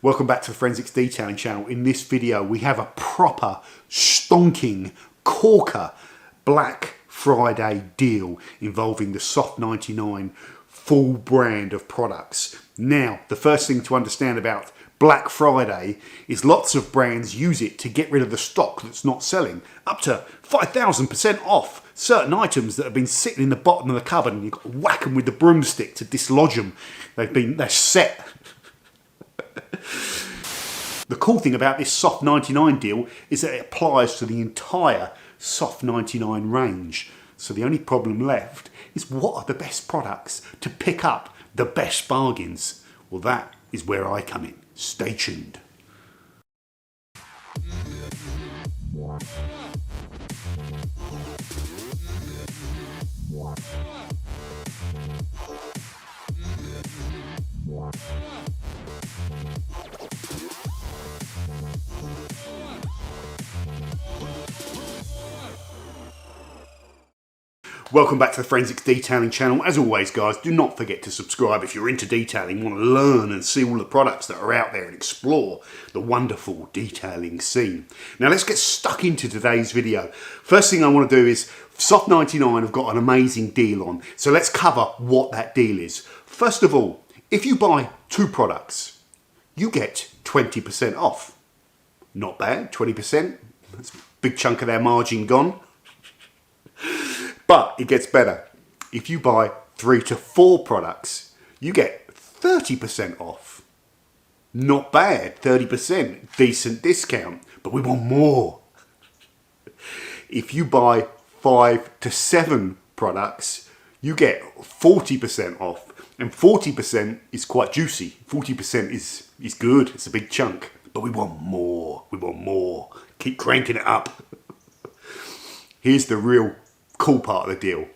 Welcome back to the Forensics Detailing channel. In this video we have a proper stonking corker Black Friday deal involving the Soft99 full brand of products. Now, the first thing to understand about Black Friday is lots of brands use it to get rid of the stock that's not selling. Up to 5,000% off certain items that have been sitting in the bottom of the cupboard, and you've got to whack them with the broomstick to dislodge them. They're set. The cool thing about this Soft99 deal is that it applies to the entire Soft99 range. So the only problem left is, what are the best products to pick up the best bargains? Well, that is where I come in. Stay tuned. Welcome back to the Forensics Detailing channel. As always, guys, do not forget to subscribe if you're into detailing, want to learn and see all the products that are out there and explore the wonderful detailing scene. Now let's get stuck into today's video. First thing I want to do is, Soft99 have got an amazing deal on, so let's cover what that deal is. First of all, if you buy 2 products, you get 20% off. Not bad, 20%. That's a big chunk of their margin gone. But it gets better. If you buy 3 to 4 products, you get 30% off. Not bad, 30%, decent discount, but we want more. If you buy 5 to 7 products, you get 40% off. And 40% is quite juicy. 40% is good, it's a big chunk. But we want more, we want more. Keep cranking it up. Here's the real cool part of the deal.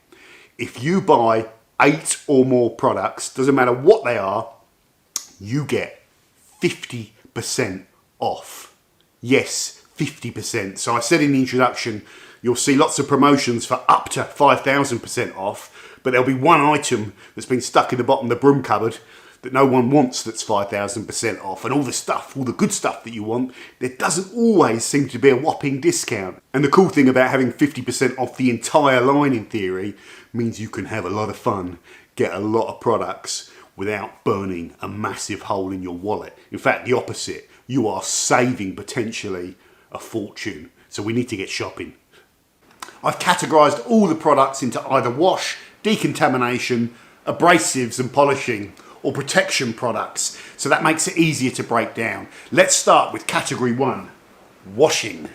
If you buy 8 or more products, doesn't matter what they are, you get 50% off. Yes, 50%. So I said in the introduction, you'll see lots of promotions for up to 5,000% off, but there'll be one item that's been stuck in the bottom of the broom cupboard that no one wants that's 5,000% off, and all the stuff, all the good stuff that you want, there doesn't always seem to be a whopping discount. And the cool thing about having 50% off the entire line, in theory, means you can have a lot of fun, get a lot of products without burning a massive hole in your wallet. In fact, the opposite. You are saving potentially a fortune. So we need to get shopping. I've categorised all the products into either wash, decontamination, abrasives and polishing, or protection products, so that makes it easier to break down. Let's start with category 1, washing.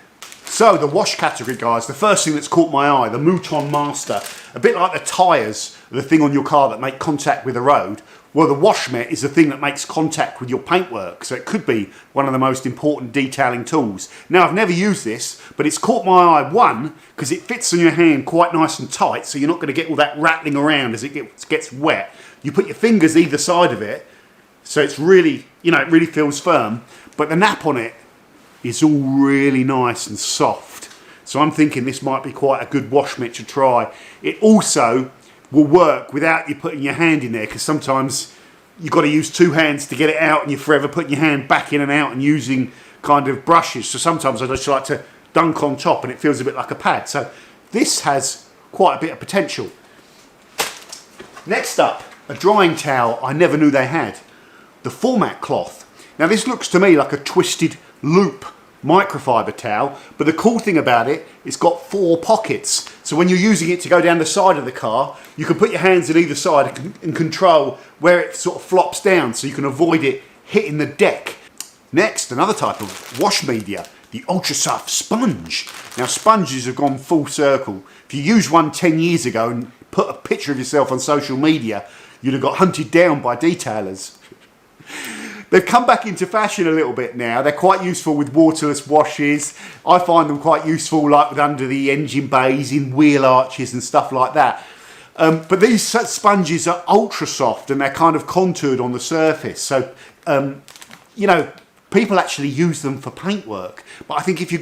So the wash category, guys, the first thing that's caught my eye, the Mouton Master, a bit like the tyres, the thing on your car that make contact with the road. Well, the wash met is the thing that makes contact with your paintwork, so it could be one of the most important detailing tools. Now, I've never used this, but it's caught my eye, one, because it fits on your hand quite nice and tight, so you're not going to get all that rattling around as it gets wet. You put your fingers either side of it, so it's really, it really feels firm, but the nap on it is all really nice and soft. So I'm thinking this might be quite a good wash mitt to try. It also will work without you putting your hand in there, because sometimes you've got to use 2 hands to get it out and you're forever putting your hand back in and out and using kind of brushes. So sometimes I just like to dunk on top and it feels a bit like a pad. So this has quite a bit of potential. Next up, a drying towel I never knew they had. The format cloth. Now this looks to me like a twisted loop microfiber towel, but the cool thing about it, it's got 4 pockets. So when you're using it to go down the side of the car, you can put your hands at either side and control where it sort of flops down, so you can avoid it hitting the deck. Next, another type of wash media, the ultra soft sponge. Now sponges have gone full circle. If you used one 10 years ago and put a picture of yourself on social media, you'd have got hunted down by detailers. They've come back into fashion a little bit now. They're quite useful with waterless washes. I find them quite useful like with under the engine bays, in wheel arches and stuff like that. But these sponges are ultra soft and they're kind of contoured on the surface. So, people actually use them for paintwork. But I think if you're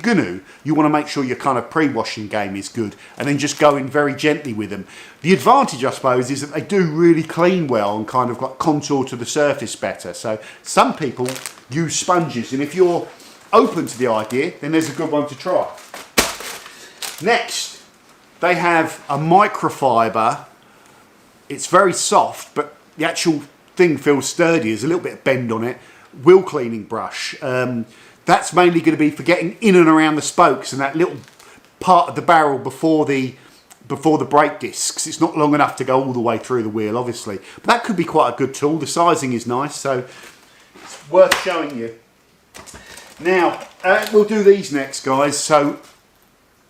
you want to make sure your kind of pre-washing game is good and then just go in very gently with them. The advantage, I suppose, is that they do really clean well and kind of got contour to the surface better. So some people use sponges. And if you're open to the idea, then there's a good one to try. Next, they have a microfiber. It's very soft, but the actual thing feels sturdy. There's a little bit of bend on it. Wheel cleaning brush. That's mainly going to be for getting in and around the spokes and that little part of the barrel before the brake discs. It's not long enough to go all the way through the wheel, obviously. But that could be quite a good tool. The sizing is nice, so it's worth showing you. Now, we'll do these next, guys. So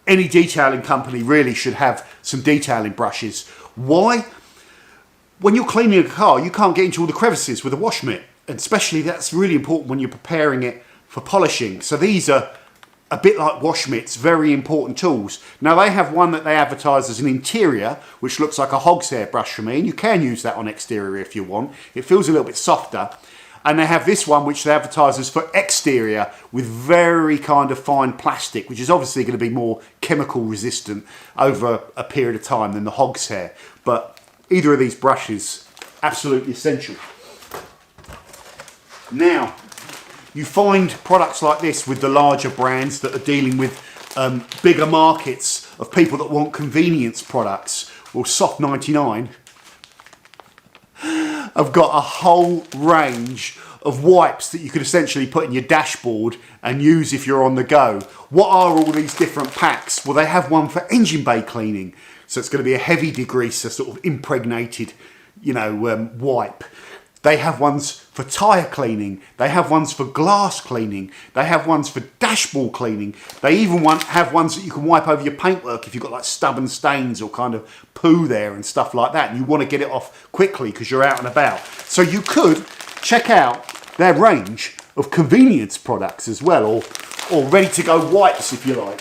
any detailing company really should have some detailing brushes. Why? When you're cleaning a car, you can't get into all the crevices with a wash mitt. And especially that's really important when you're preparing it for polishing. So these are a bit like wash mitts, very important tools. Now they have one that they advertise as an interior, which looks like a hog's hair brush for me, and you can use that on exterior if you want. It feels a little bit softer. And they have this one which they advertise as for exterior with very kind of fine plastic, which is obviously going to be more chemical resistant over a period of time than the hog's hair. But either of these brushes, absolutely essential. Now, you find products like this with the larger brands that are dealing with bigger markets of people that want convenience products. Well, Soft99 have got a whole range of wipes that you could essentially put in your dashboard and use if you're on the go. What are all these different packs? Well, they have one for engine bay cleaning. So it's going to be a heavy degreaser, sort of impregnated, wipe. They have ones for tyre cleaning. They have ones for glass cleaning. They have ones for dashboard cleaning. They even have ones that you can wipe over your paintwork if you've got like stubborn stains or kind of poo there and stuff like that, and you want to get it off quickly because you're out and about. So you could check out their range of convenience products as well, or ready-to-go wipes if you like.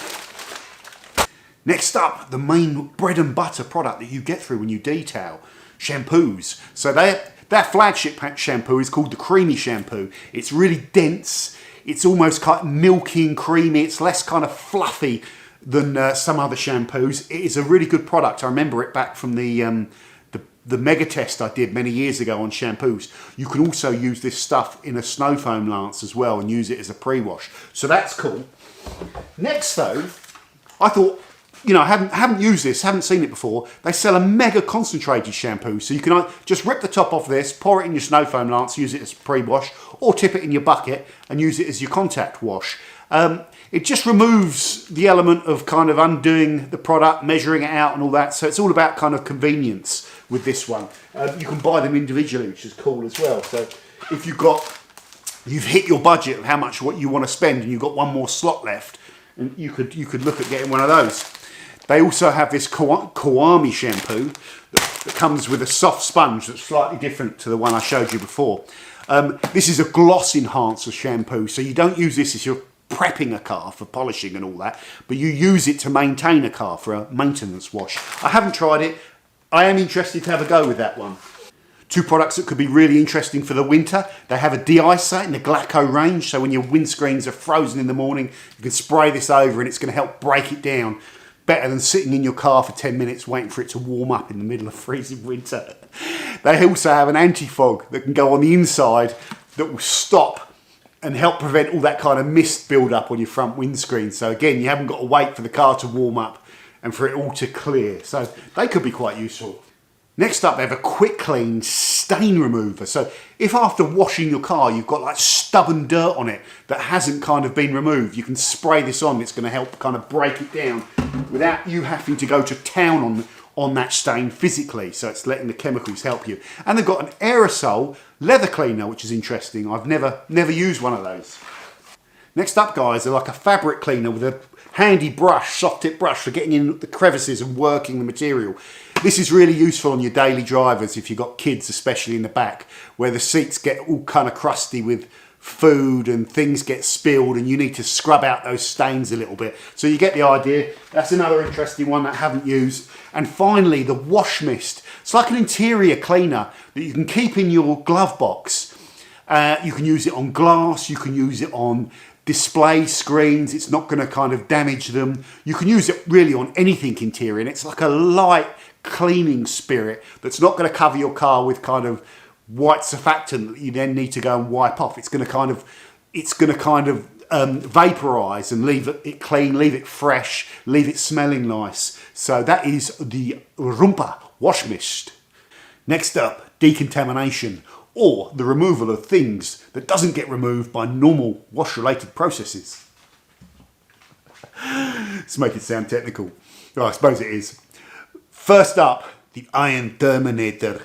Next up, the main bread and butter product that you get through when you detail, shampoos. So their flagship shampoo is called the Creamy Shampoo. It's really dense. It's almost kind of milky and creamy. It's less kind of fluffy than some other shampoos. It is a really good product. I remember it back from the mega test I did many years ago on shampoos. You can also use this stuff in a snow foam lance as well and use it as a pre-wash. So that's cool. Next though, I thought, I haven't used this, haven't seen it before. They sell a mega concentrated shampoo. So you can just rip the top off this, pour it in your snow foam lance, use it as a pre-wash, or tip it in your bucket and use it as your contact wash. It just removes the element of kind of undoing the product, measuring it out and all that. So it's all about kind of convenience with this one. You can buy them individually, which is cool as well. So if you've hit your budget of what you want to spend and you've got one more slot left, and you could look at getting one of those. They also have this Kiwami shampoo that comes with a soft sponge that's slightly different to the one I showed you before. This is a gloss enhancer shampoo, so you don't use this as you're prepping a car for polishing and all that, but you use it to maintain a car for a maintenance wash. I haven't tried it. I am interested to have a go with that one. Two products that could be really interesting for the winter. They have a de-icer in the Glaco range, so when your windscreens are frozen in the morning, you can spray this over and it's going to help break it down. Better than sitting in your car for 10 minutes waiting for it to warm up in the middle of freezing winter. They also have an anti-fog that can go on the inside that will stop and help prevent all that kind of mist build up on your front windscreen. So again, you haven't got to wait for the car to warm up and for it all to clear. So they could be quite useful. Next up, they have a quick clean stain remover. So if after washing your car, you've got like stubborn dirt on it that hasn't kind of been removed, you can spray this on. It's going to help kind of break it down without you having to go to town on that stain physically. So it's letting the chemicals help you. And they've got an aerosol leather cleaner, which is interesting. I've never used one of those. Next up, guys, they're like a fabric cleaner with a handy brush, soft tip brush for getting in the crevices and working the material. This is really useful on your daily drivers if you've got kids, especially in the back, where the seats get all kind of crusty with food and things get spilled and you need to scrub out those stains a little bit. So you get the idea. That's another interesting one that I haven't used. And finally, the wash mist. It's like an interior cleaner that you can keep in your glove box. You can use it on glass, you can use it on display screens. It's not going to kind of damage them. You can use it really on anything interior, and it's like a light cleaning spirit that's not going to cover your car with kind of white surfactant that you then need to go and wipe off. It's going to kind of vaporize and leave it clean, leave it fresh, leave it smelling nice. So that is the Rumpa wash mist. Next up, decontamination, or the removal of things that doesn't get removed by normal wash-related processes. Let's make it sound technical. Well, I suppose it is. First up, the iron terminator.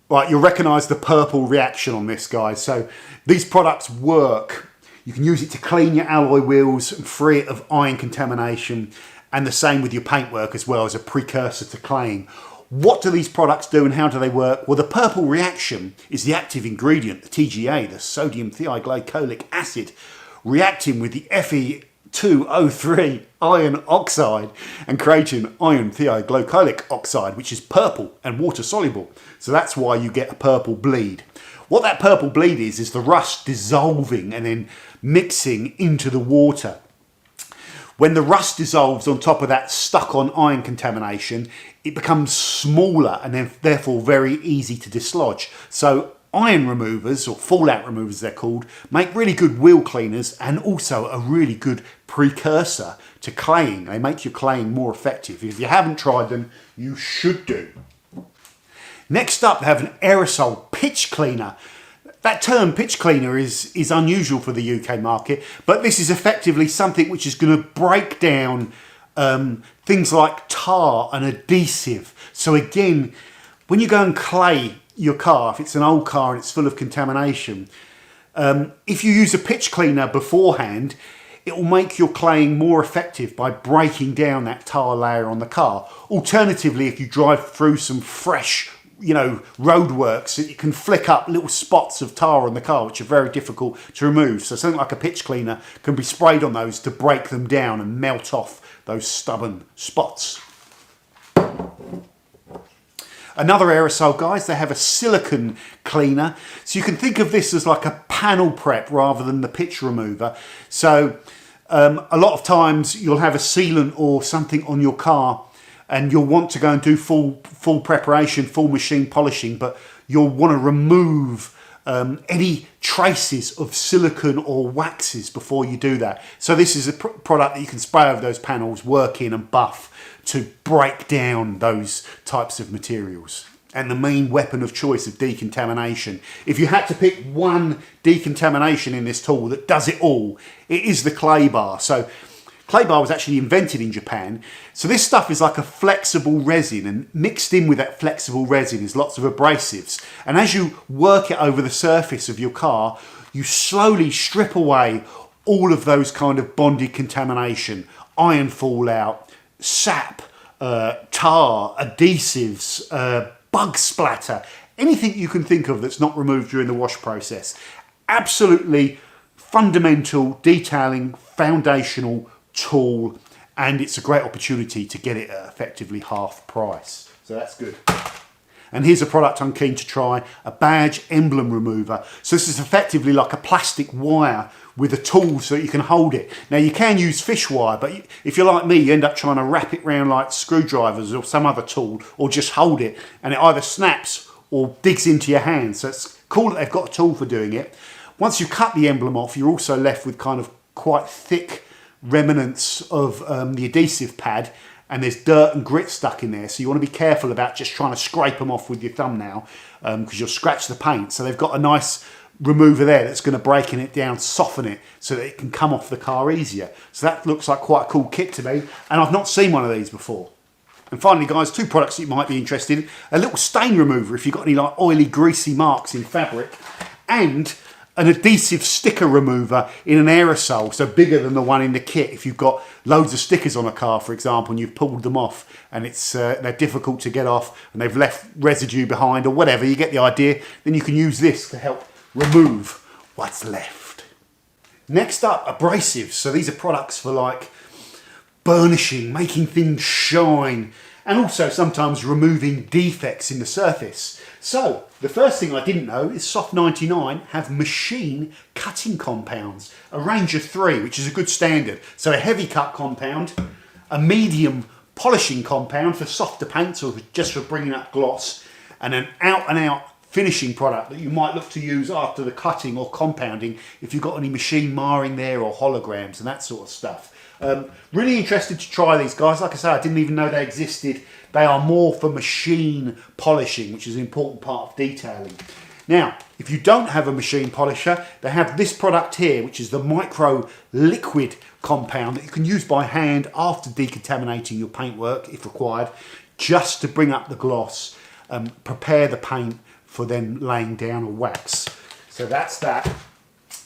Right, you'll recognise the purple reaction on this, guys. So these products work. You can use it to clean your alloy wheels and free it of iron contamination, and the same with your paintwork as well, as a precursor to claying. What do these products do and how do they work? Well, the purple reaction is the active ingredient, the TGA, the sodium thioglycolic acid, reacting with the Fe2O3 iron oxide and creating iron thioglycolic oxide, which is purple and water soluble. So that's why you get a purple bleed. What that purple bleed is the rust dissolving and then mixing into the water. When the rust dissolves on top of that stuck on iron contamination, it becomes smaller and then therefore very easy to dislodge. So iron removers, or fallout removers they're called, make really good wheel cleaners and also a really good precursor to claying. They make your claying more effective. If you haven't tried them, you should do. Next up, they have an aerosol pitch cleaner. That term pitch cleaner is unusual for the UK market, but this is effectively something which is going to break down things like tar and adhesive. So again, when you go and clay your car, if it's an old car and it's full of contamination, if you use a pitch cleaner beforehand, it will make your claying more effective by breaking down that tar layer on the car. Alternatively, if you drive through some fresh roadworks, you can flick up little spots of tar on the car which are very difficult to remove. So something like a pitch cleaner can be sprayed on those to break them down and melt off those stubborn spots. Another aerosol, guys, they have a silicone cleaner. So you can think of this as like a panel prep rather than the pitch remover. So a lot of times you'll have a sealant or something on your car and you'll want to go and do full preparation, full machine polishing, but you'll want to remove any traces of silicone or waxes before you do that. So this is a product that you can spray over those panels, work in and buff to break down those types of materials. And the main weapon of choice of decontamination. If you had to pick one decontamination in this tool that does it all, it is the clay bar. So clay bar was actually invented in Japan. So this stuff is like a flexible resin, and mixed in with that flexible resin is lots of abrasives. And as you work it over the surface of your car, you slowly strip away all of those kind of bonded contamination, iron fallout, sap, tar, adhesives, bug splatter, anything you can think of that's not removed during the wash process. Absolutely fundamental, detailing, foundational tool, and it's a great opportunity to get it at effectively half price. So that's good. And here's a product I'm keen to try, a badge emblem remover. So this is effectively like a plastic wire with a tool so that you can hold it. Now you can use fish wire, but if you're like me, you end up trying to wrap it around like screwdrivers or some other tool, or just hold it, and it either snaps or digs into your hand. So it's cool that they've got a tool for doing it. Once you cut the emblem off, you're also left with kind of quite thick remnants of the adhesive pad, and there's dirt and grit stuck in there, so you want to be careful about just trying to scrape them off with your thumbnail, because you'll scratch the paint. So they've got a nice remover there that's going to break it down, soften it so that it can come off the car easier. So that looks like quite a cool kit to me, and I've not seen one of these before. And finally, guys, two products that you might be interested in: a little stain remover if you've got any like oily, greasy marks in fabric, and an adhesive sticker remover in an aerosol, so bigger than the one in the kit. If you've got loads of stickers on a car, for example, and you've pulled them off and they're difficult to get off and they've left residue behind or whatever, you get the idea, then you can use this to help remove what's left. Next up, abrasives. So these are products for like burnishing, making things shine, and also sometimes removing defects in the surface. So the first thing I didn't know is Soft99 have machine cutting compounds, a range of 3, which is a good standard. So a heavy cut compound, a medium polishing compound for softer paints or just for bringing up gloss, and an out and out finishing product that you might look to use after the cutting or compounding if you've got any machine marring there or holograms and that sort of stuff. Really interested to try these guys. Like I say, I didn't even know they existed. They are more for machine polishing, which is an important part of detailing. Now, if you don't have a machine polisher, they have this product here, which is the micro liquid compound that you can use by hand after decontaminating your paintwork, if required, just to bring up the gloss and prepare the paint for then laying down a wax. So that's that.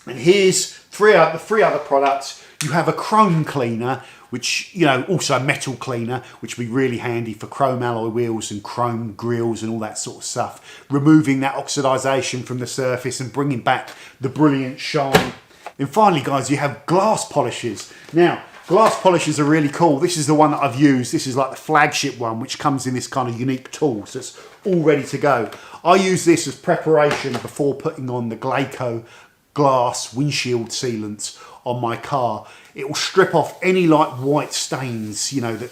And here's the three other products. You have a chrome cleaner, which, you know, also a metal cleaner, which would be really handy for chrome alloy wheels and chrome grills and all that sort of stuff. Removing that oxidization from the surface and bringing back the brilliant shine. Then finally, guys, you have glass polishes. Now, glass polishes are really cool. This is the one that I've used. This is like the flagship one, which comes in this kind of unique tool. So it's all ready to go. I use this as preparation before putting on the Glaco glass windshield sealants on my car. It will strip off any like white stains, you know, that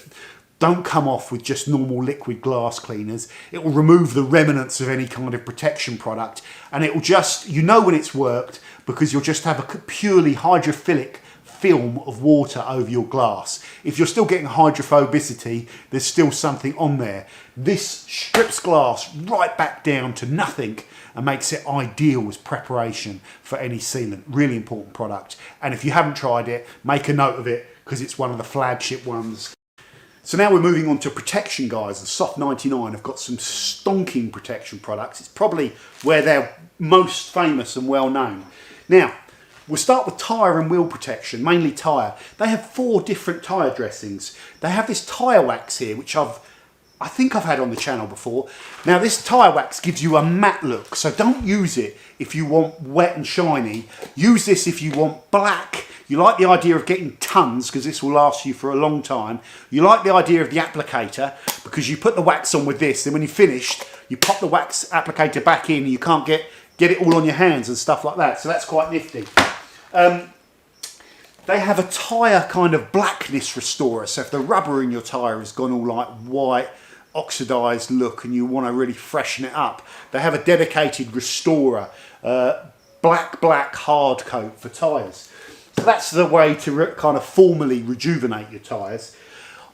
don't come off with just normal liquid glass cleaners. It will remove the remnants of any kind of protection product, and it will just, you know when it's worked, because you'll just have a purely hydrophilic film of water over your glass. If you're still getting hydrophobicity, there's still something on there. This strips glass right back down to nothing and makes it ideal as preparation for any sealant. Really important product. And if you haven't tried it, make a note of it, because it's one of the flagship ones. So now we're moving on to protection, guys. The Soft99 have got some stonking protection products. It's probably where they're most famous and well known. Now, we'll start with tyre and wheel protection, mainly tyre. They have 4 different tyre dressings. They have this tyre wax here, which I think I've had on the channel before. Now, this tyre wax gives you a matte look, so don't use it if you want wet and shiny. Use this if you want black. You like the idea of getting tons, because this will last you for a long time. You like the idea of the applicator, because you put the wax on with this, and when you're finished, you pop the wax applicator back in, and you can't get it all on your hands and stuff like that. So that's quite nifty. They have a tyre kind of blackness restorer. So if the rubber in your tyre has gone all like white, oxidized look, and you want to really freshen it up, they have a dedicated restorer, black hard coat for tyres. So that's the way to kind of formally rejuvenate your tyres.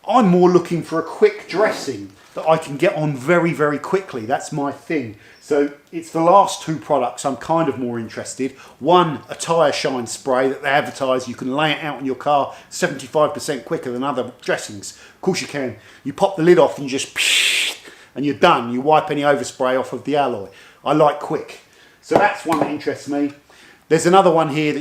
I'm more looking for a quick dressing that I can get on very, very quickly. That's my thing. So it's the last 2 products I'm kind of more interested. One, a tyre shine spray that they advertise. You can lay it out on your car 75% quicker than other dressings. Of course you can. You pop the lid off and you just and you're done. You wipe any overspray off of the alloy. I like quick. So that's one that interests me. There's another one here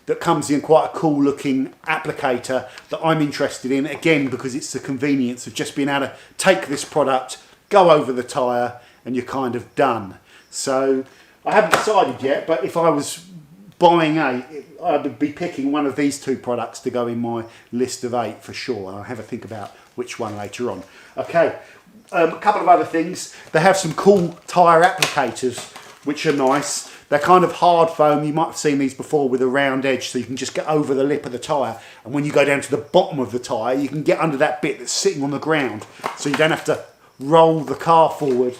that comes in quite a cool looking applicator that I'm interested in, again because it's the convenience of just being able to take this product, go over the tyre, and you're kind of done. So I haven't decided yet, but if I was buying I would be picking one of these 2 products to go in my list of 8 for sure. I'll have a think about which one later on. Okay, a couple of other things. They have some cool tyre applicators which are nice. They're kind of hard foam. You might have seen these before with a round edge, so you can just get over the lip of the tyre, and when you go down to the bottom of the tyre, you can get under that bit that's sitting on the ground, so you don't have to roll the car forward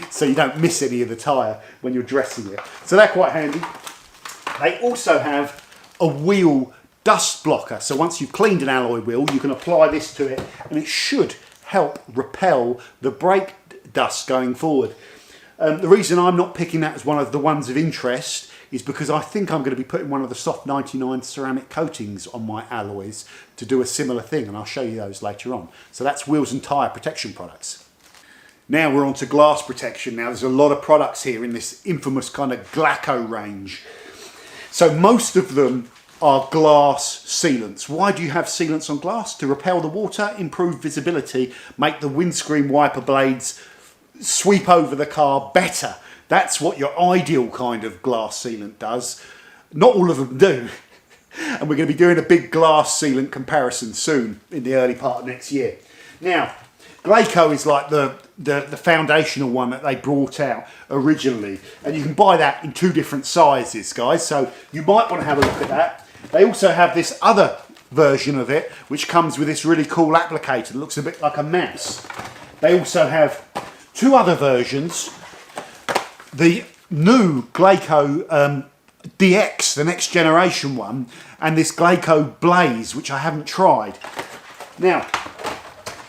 so you don't miss any of the tyre when you're dressing it. So they're quite handy. They also have a wheel dust blocker. So once you've cleaned an alloy wheel, you can apply this to it, and it should help repel the brake dust going forward. The reason I'm not picking that as one of the ones of interest is because I think I'm going to be putting one of the Soft99 ceramic coatings on my alloys to do a similar thing, and I'll show you those later on. So that's wheels and tyre protection products. Now we're on to glass protection. Now there's a lot of products here in this infamous kind of Glaco range. So most of them are glass sealants. Why do you have sealants on glass? To repel the water, improve visibility, make the windscreen wiper blades sweep over the car better. That's what your ideal kind of glass sealant does. Not all of them do. And we're going to be doing a big glass sealant comparison soon in the early part of next year. Now, Glaco is like the foundational one that they brought out originally. And you can buy that in 2 different sizes, guys. So you might want to have a look at that. They also have this other version of it, which comes with this really cool applicator that looks a bit like a mouse. They also have two other versions. The new Glaco DX, the next generation one, and this Glaco Blaze, which I haven't tried. Now,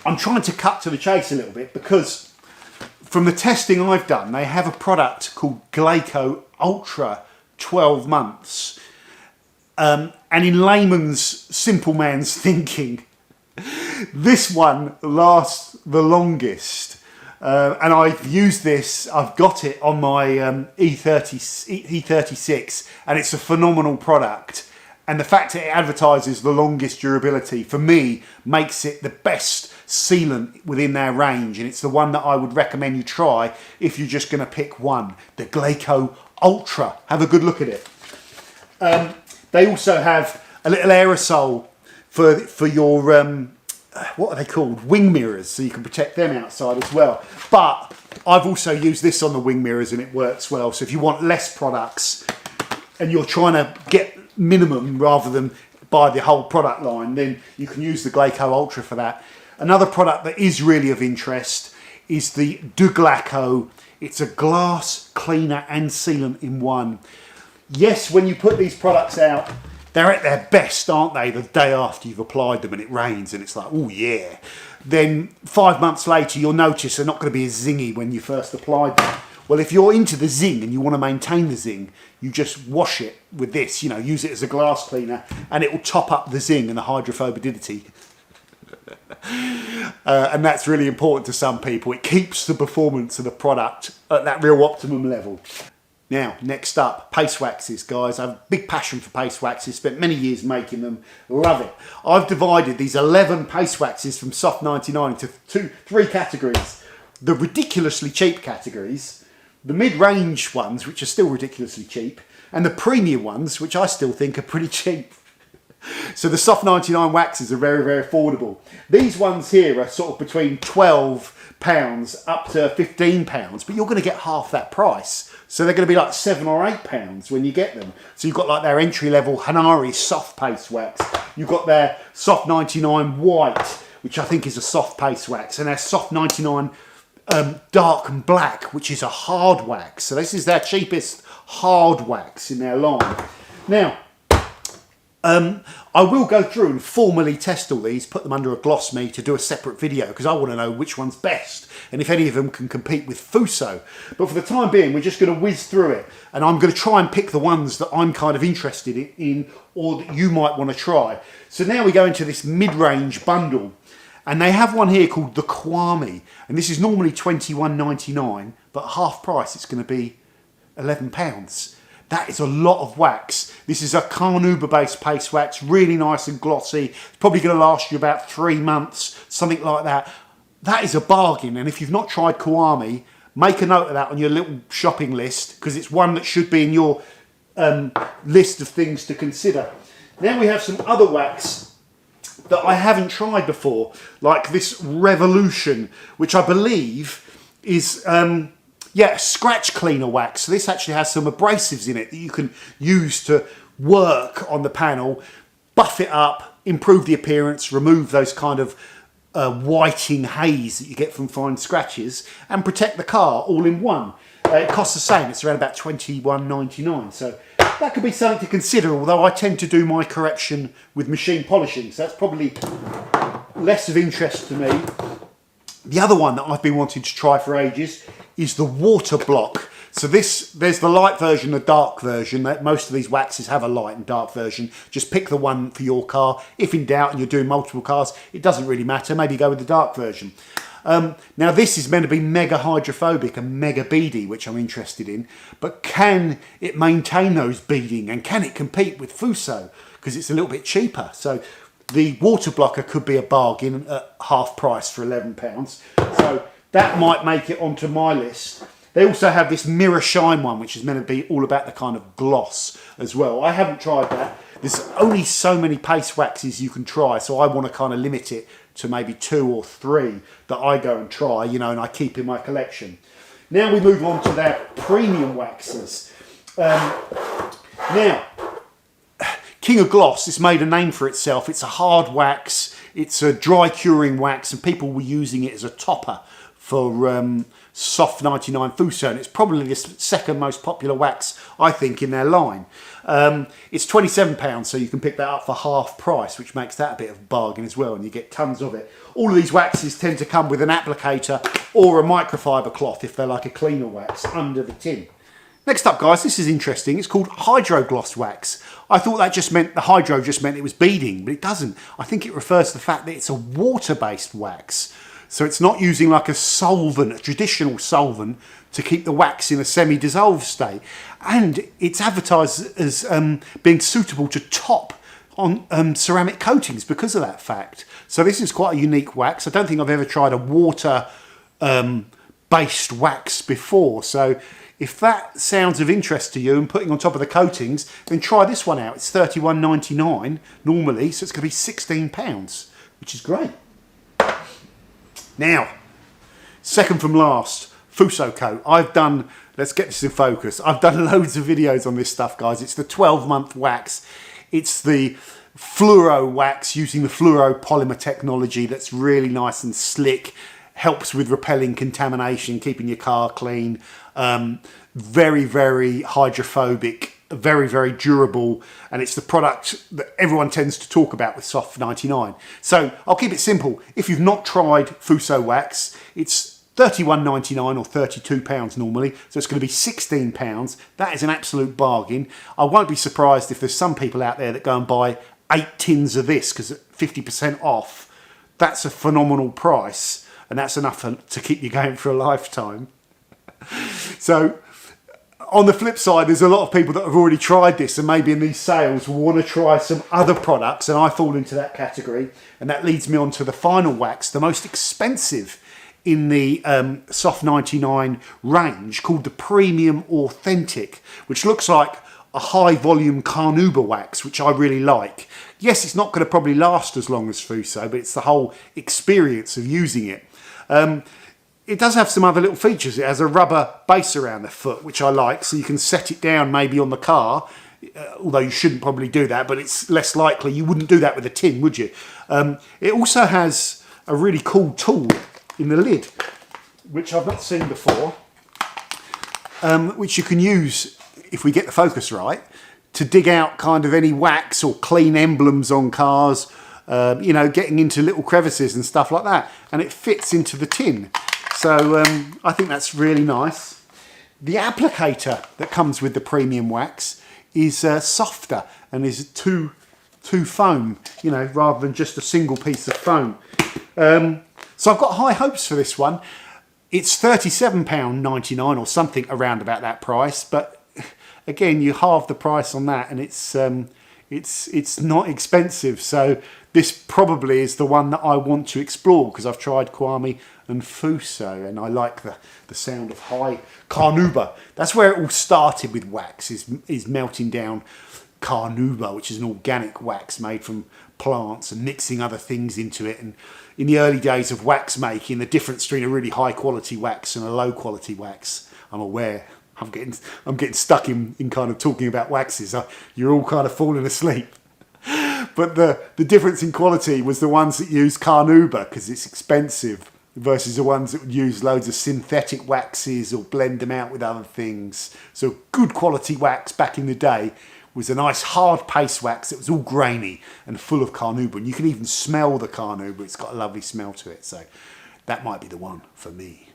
I'm trying to cut to the chase a little bit because from the testing I've done, they have a product called Glaco Ultra 12 months. And in layman's, simple man's thinking, this one lasts the longest. And I've used this, I've got it on my E36, and it's a phenomenal product. And the fact that it advertises the longest durability, for me, makes it the best sealant within their range. And it's the one that I would recommend you try if you're just going to pick one. The Glaco Ultra. Have a good look at it. They also have a little aerosol for your, what are they called? Wing mirrors, so you can protect them outside as well. But I've also used this on the wing mirrors and it works well. So if you want less products and you're trying to get minimum rather than buy the whole product line, then you can use the Glaco Ultra for that. Another product that is really of interest is the Glaco. It's a glass cleaner and sealant in one. Yes, when you put these products out, they're at their best, aren't they? The day after you've applied them and it rains and it's like, oh yeah. Then 5 months later, you'll notice they're not going to be as zingy when you first applied them. Well, if you're into the zing and you want to maintain the zing, you just wash it with this, you know, use it as a glass cleaner and it will top up the zing and the hydrophobicity. And that's really important to some people. It keeps the performance of the product at that real optimum level. Now, next up, paste waxes, guys. I have a big passion for paste waxes, spent many years making them, love it. I've divided these 11 paste waxes from Soft99 into three categories. The ridiculously cheap categories, the mid-range ones, which are still ridiculously cheap, and the premium ones, which I still think are pretty cheap. So the Soft99 waxes are very, very affordable. These ones here are sort of between £12 up to £15, but you're going to get half that price. So they're going to be like £7 or £8 when you get them. So you've got like their entry-level Hanari soft paste wax. You've got their Soft99 white, which I think is a soft paste wax, and their Soft99 dark and black, which is a hard wax. So this is their cheapest hard wax in their line. Now, I will go through and formally test all these, put them under a gloss me to do a separate video because I want to know which one's best and if any of them can compete with Fuso. But for the time being, we're just going to whiz through it and I'm going to try and pick the ones that I'm kind of interested in or that you might want to try. So now we go into this mid-range bundle and they have one here called the Kwame, and this is normally $21.99, but half price it's going to be £11. That is a lot of wax. This is a carnauba-based paste wax, really nice and glossy. It's probably going to last you about 3 months, something like that. That is a bargain, and if you've not tried Kwame, make a note of that on your little shopping list, because it's one that should be in your list of things to consider. Now we have some other wax that I haven't tried before, like this Revolution, which I believe is... yeah, scratch cleaner wax. So this actually has some abrasives in it that you can use to work on the panel, buff it up, improve the appearance, remove those kind of whiting haze that you get from fine scratches, and protect the car all in one. It costs the same. It's around about $21.99. So that could be something to consider, although I tend to do my correction with machine polishing. So that's probably less of interest to me. The other one that I've been wanting to try for ages is the water block. So there's the light version, the dark version. Most of these waxes have a light and dark version. Just pick the one for your car. If in doubt and you're doing multiple cars, it doesn't really matter. Maybe go with the dark version. Now this is meant to be mega hydrophobic and mega beady, which I'm interested in. But can it maintain those beading and can it compete with Fuso? Because it's a little bit cheaper. So the water blocker could be a bargain at half price for £11. So that might make it onto my list. They also have this Mirror Shine one, which is meant to be all about the kind of gloss as well. I haven't tried that. There's only so many paste waxes you can try, so I want to kind of limit it to maybe 2 or 3 that I go and try, you know, and I keep in my collection. Now we move on to their premium waxes. Now, King of Gloss has made a name for itself. It's a hard wax, it's a dry curing wax, and people were using it as a topper for Soft99 Fuso, and it's probably the second most popular wax, I think, in their line. It's £27, so you can pick that up for half price, which makes that a bit of a bargain as well, and you get tons of it. All of these waxes tend to come with an applicator or a microfiber cloth if they're like a cleaner wax under the tin. Next up, guys, this is interesting. It's called Hydro Gloss Wax. I thought that just meant the hydro just meant it was beading, but it doesn't. I think it refers to the fact that it's a water-based wax. So it's not using like a solvent, a traditional solvent, to keep the wax in a semi-dissolved state. And it's advertised as being suitable to top on ceramic coatings because of that fact. So this is quite a unique wax. I don't think I've ever tried a water based wax before. So if that sounds of interest to you and putting on top of the coatings, then try this one out. It's £31.99 normally, so it's going to be £16, which is great. Now, second from last, Fuso coat. Let's get this in focus. I've done loads of videos on this stuff, guys. It's the 12-month wax. It's the fluoro wax using the fluoropolymer technology that's really nice and slick. Helps with repelling contamination, keeping your car clean. Very, very hydrophobic, very, very durable. And it's the product that everyone tends to talk about with Soft99. So I'll keep it simple. If you've not tried Fuso wax, it's £31.99 or £32 normally. So it's going to be £16. That is an absolute bargain. I won't be surprised if there's some people out there that go and buy 8 tins of this because at 50% off, that's a phenomenal price. And that's enough to keep you going for a lifetime. So on the flip side, there's a lot of people that have already tried this and maybe in these sales will want to try some other products, and I fall into that category. And that leads me on to the final wax, the most expensive in the Soft99 range, called the Premium Authentic, which looks like a high volume carnauba wax, which I really like. Yes, it's not going to probably last as long as Fuso, but it's the whole experience of using it. It does have some other little features. It has a rubber base around the foot, which I like, so you can set it down maybe on the car, although you shouldn't probably do that, but it's less likely. You wouldn't do that with a tin, would you? It also has a really cool tool in the lid, which I've not seen before, which you can use, if we get the focus right, to dig out kind of any wax or clean emblems on cars, you know, getting into little crevices and stuff like that. And it fits into the tin. So I think that's really nice. The applicator that comes with the premium wax is softer and is two foam, you know, rather than just a single piece of foam. So I've got high hopes for this one. It's £37.99 or something around about that price, but again, you halve the price on that, and it's not expensive. So this probably is the one that I want to explore because I've tried Kwame and Fuso, and I like the sound of high carnauba. That's where it all started with wax, is melting down carnauba, which is an organic wax made from plants, and mixing other things into it. And in the early days of wax making, the difference between a really high quality wax and a low quality wax, I'm aware. I'm getting stuck in kind of talking about waxes. You're all kind of falling asleep. But the difference in quality was the ones that use carnauba because it's expensive versus the ones that would use loads of synthetic waxes or blend them out with other things. So good quality wax back in the day was a nice hard paste wax that was all grainy and full of carnauba. And you can even smell the carnauba. It's got a lovely smell to it. So that might be the one for me.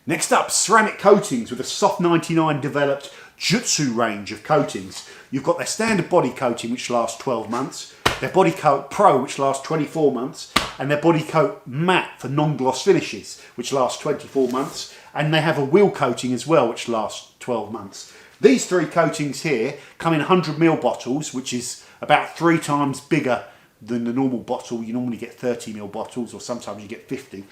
Next up, ceramic coatings with a Soft99 developed Jutsu range of coatings. You've got their standard body coating, which lasts 12 months, their body coat pro, which lasts 24 months, and their body coat matte for non-gloss finishes, which lasts 24 months, and they have a wheel coating as well, which lasts 12 months. These three coatings here come in 100ml bottles, which is about 3 times bigger than the normal bottle. You normally get 30ml bottles, or sometimes you get 50.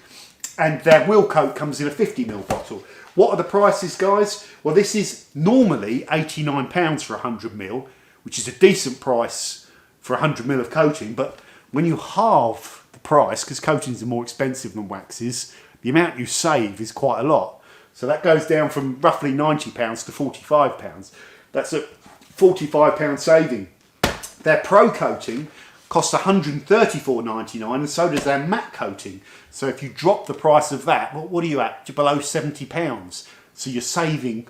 And their wheel coat comes in a 50ml bottle. What are the prices, guys? Well, this is normally £89 for 100ml, which is a decent price for 100ml of coating. But when you halve the price, because coatings are more expensive than waxes, the amount you save is quite a lot. So that goes down from roughly £90 to £45. That's a £45 saving. Their pro coating costs $134.99, and so does their matte coating. So if you drop the price of that, what are you at? You're below £70. So you're saving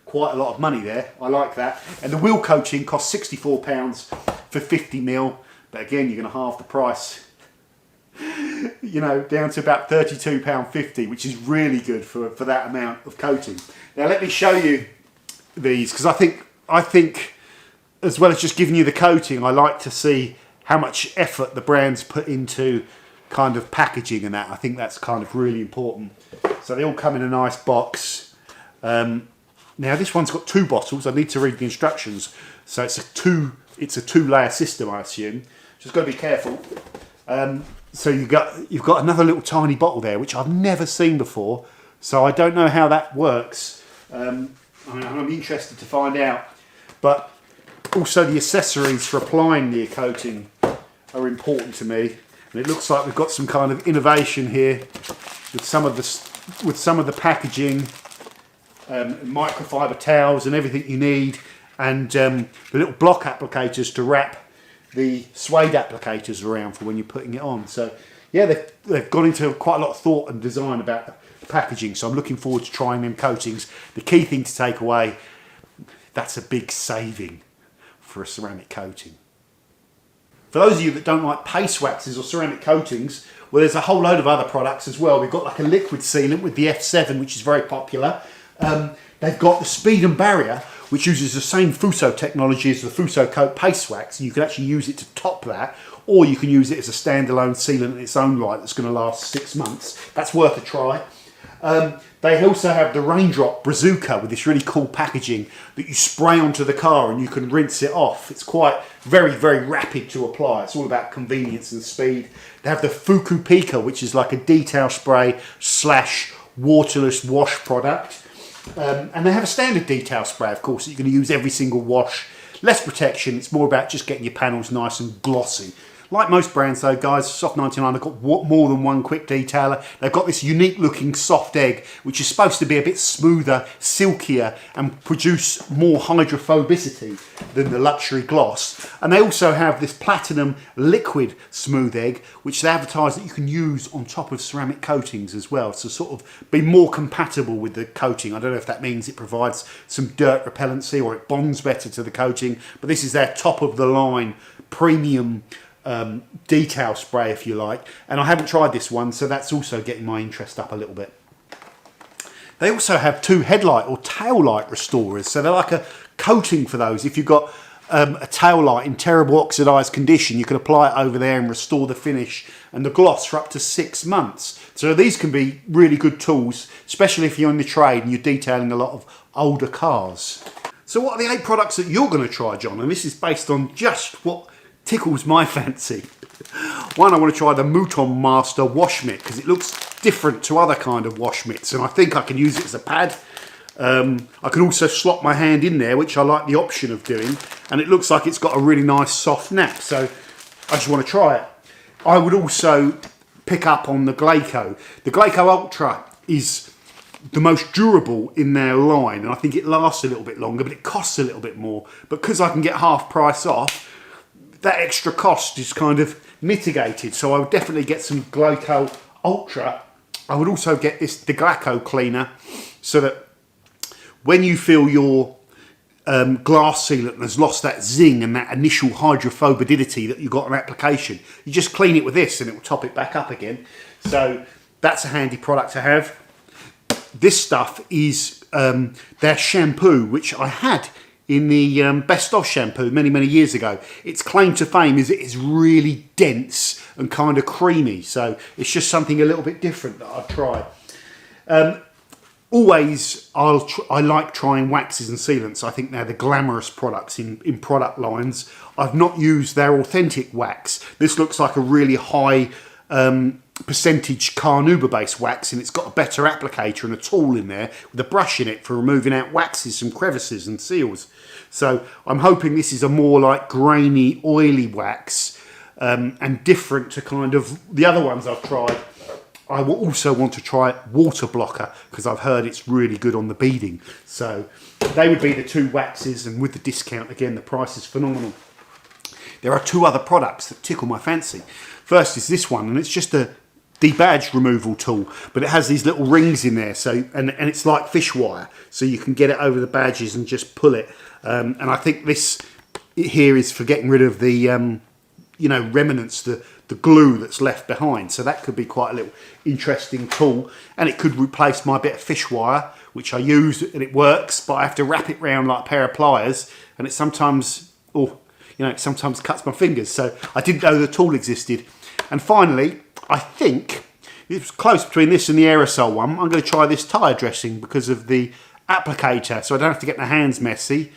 quite a lot of money there. I like that. And the wheel coating costs £64 for 50mm, but again, you're going to halve the price, you know, down to about £32.50, which is really good for that amount of coating. Now let me show you these, because I think as well as just giving you the coating, I like to see how much effort the brands put into kind of packaging and that. I think that's kind of really important. So they all come in a nice box. Now this one's got 2 bottles. I need to read the instructions. So it's a 2-layer system, I assume. Just got to be careful. So you've got another little tiny bottle there, which I've never seen before. So I don't know how that works. I'm interested to find out. But also the accessories for applying the coating are important to me. And it looks like we've got some kind of innovation here with some of the packaging, microfiber towels and everything you need, and the little block applicators to wrap the suede applicators around for when you're putting it on. So yeah, they've gone into quite a lot of thought and design about the packaging, so I'm looking forward to trying them coatings. The key thing to take away, that's a big saving for a ceramic coating. For those of you that don't like paste waxes or ceramic coatings, well, there's a whole load of other products as well. We've got like a liquid sealant with the F7, which is very popular. They've got the Speed and Barrier, which uses the same Fuso technology as the Fuso Coat Paste Wax, and you can actually use it to top that, or you can use it as a standalone sealant in its own right that's going to last 6 months. That's worth a try. They also have the Raindrop Bazooka with this really cool packaging that you spray onto the car and you can rinse it off. It's quite very rapid to apply. It's all about convenience and speed. They have the Fuku Pika, which is like a detail spray / waterless wash product. And they have a standard detail spray, of course, that you're going to use every single wash. Less protection, it's more about just getting your panels nice and glossy. Like most brands though, guys, Soft99 have got more than one quick detailer. They've got this unique looking soft egg, which is supposed to be a bit smoother, silkier, and produce more hydrophobicity than the luxury gloss. And they also have this platinum liquid smooth egg, which they advertise that you can use on top of ceramic coatings as well, to sort of be more compatible with the coating. I don't know if that means it provides some dirt repellency or it bonds better to the coating, but this is their top of the line premium detail spray, if you like, and I haven't tried this one, so that's also getting my interest up a little bit. They also have 2 headlight or tail light restorers, so they're like a coating for those. If you've got a tail light in terrible oxidized condition, you can apply it over there and restore the finish and the gloss for up to 6 months. So these can be really good tools, especially if you're in the trade and you're detailing a lot of older cars. So what are the 8 products that you're going to try, John? And this is based on just what tickles my fancy. One, I want to try the Mouton Master wash mitt because it looks different to other kind of wash mitts, and I think I can use it as a pad. I can also slot my hand in there, which I like the option of doing, and it looks like it's got a really nice soft nap, so I just want to try it. I would also pick up on the Glaco. The Glaco Ultra is the most durable in their line, and I think it lasts a little bit longer, but it costs a little bit more. But because I can get half price off, that extra cost is kind of mitigated. So I would definitely get some Glaco Ultra. I would also get the Glaco cleaner, so that when you feel your glass sealant has lost that zing and that initial hydrophobicity that you got on application, you just clean it with this and it will top it back up again. So that's a handy product to have. This stuff is their shampoo, which I had in the Best Of shampoo many years ago. Its claim to fame is it is really dense and kind of creamy, so it's just something a little bit different that I've tried. Always, I like trying waxes and sealants. I think they're the glamorous products in product lines. I've not used their authentic wax. This looks like a really high percentage carnauba based wax, and it's got a better applicator and a tool in there with a brush in it for removing out waxes from crevices and seals. So I'm hoping this is a more like grainy, oily wax, and different to kind of the other ones I've tried. I will also want to try Water Blocker because I've heard it's really good on the beading. So they would be the 2 waxes, and with the discount again, the price is phenomenal. there are two other products that tickle my fancy. First is this one, and it's just a debadge removal tool, but it has these little rings in there, so and it's like fish wire, so you can get it over the badges and just pull it. And I think this here is for getting rid of the you know, remnants, the glue that's left behind. So that could be quite a little interesting tool, and it could replace my bit of fish wire, which I use and it works, but I have to wrap it round like a pair of pliers, and it sometimes, oh, you know, it sometimes cuts my fingers. So I didn't know the tool existed. And finally, I think it was close between this and the aerosol one. I'm going to try this tyre dressing because of the applicator, so I don't have to get my hands messy.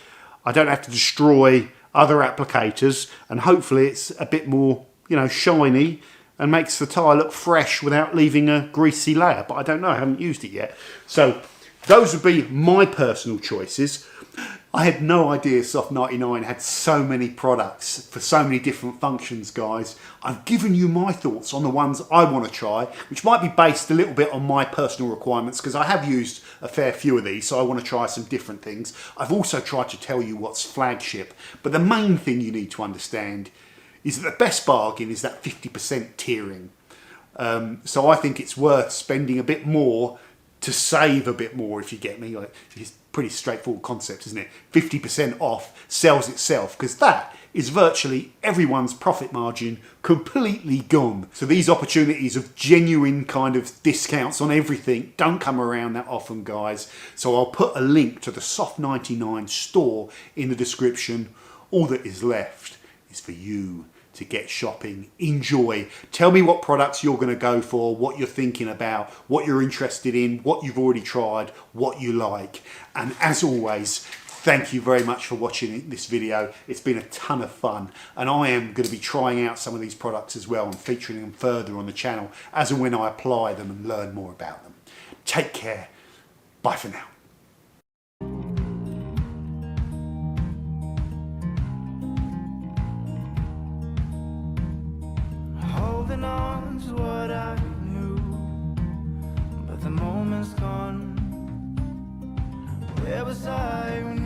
I don't have to destroy other applicators, and hopefully it's a bit more, you know, shiny and makes the tyre look fresh without leaving a greasy layer. But I don't know, I haven't used it yet. So those would be my personal choices. I had no idea Soft99 had so many products for so many different functions, guys. I've given you my thoughts on the ones I want to try, which might be based a little bit on my personal requirements, because I have used a fair few of these, so I want to try some different things. I've also tried to tell you what's flagship, but the main thing you need to understand is that the best bargain is that 50% tiering. So I think it's worth spending a bit more to save a bit more, if you get me. Like, it's a pretty straightforward concept, isn't it? 50% off sells itself, because that is virtually everyone's profit margin completely gone. So these opportunities of genuine kind of discounts on everything don't come around that often, guys. So I'll put a link to the Soft99 store in the description. All that is left is for you to get shopping. Enjoy. Tell me what products you're going to go for, what you're thinking about, what you're interested in, what you've already tried, what you like. And as always, thank you very much for watching this video. It's been a ton of fun, and I am going to be trying out some of these products as well and featuring them further on the channel as and when I apply them and learn more about them. Take care. Bye for now. Holding on to what I knew, but the moment's gone. Where was I when